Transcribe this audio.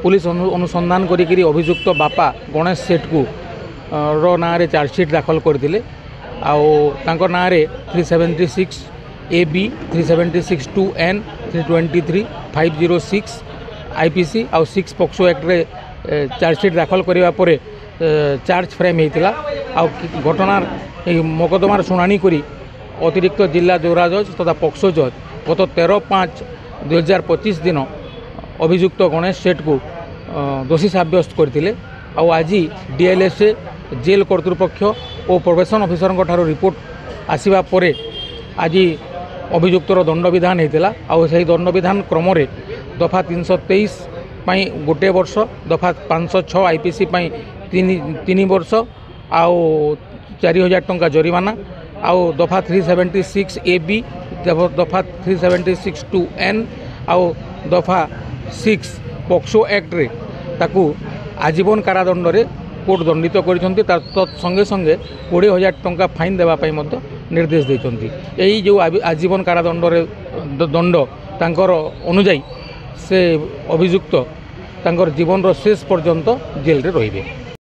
Police अनुसंधान करी अभियुक्त बापा गणेश सेठ को रो ना रे चार्जसीट दाखल करते आउ ना रे 376 AB 376 2N 323 506 IPC आउ 6 पोक्सो एक्ट रे चार्जसीट दाखल करने पर चार्ज फ्रेम होता आ घटनार मोकदमार शुणाणी करी अतिरिक्त जिला जोरा जज तथा पोक्सो जज गत 13/5/2025 दिन अभियुक्त गणेश सेठ को दोषी साब्यस्त करते आज DLSA जेल कर्तृपक्ष और प्रोबेशन ऑफिसर ठारो रिपोर्ट आसीबा परे आज अभियुक्तर दंड विधान होता आई दंड विधान क्रम दफा 323 गोटे वर्ष दफा 506 IPC 3 वर्ष आउ 4000 टंका जरिमाना आउ दफा 376 AB दफा 376 2N आउ दफा 6 पोक्सो एक्ट रे ताकू आजीवन कारादंड रे कोर्ट दंडित करछंती संगे संगे 20,000 टंका फाइन देवाई निर्देश देछंती। यही जो आजीवन कारादंड रे दंड तांकर अनुजाई से अभियुक्त तांकर जीवन रो शेष पर्यंत जेल रे रहिबे।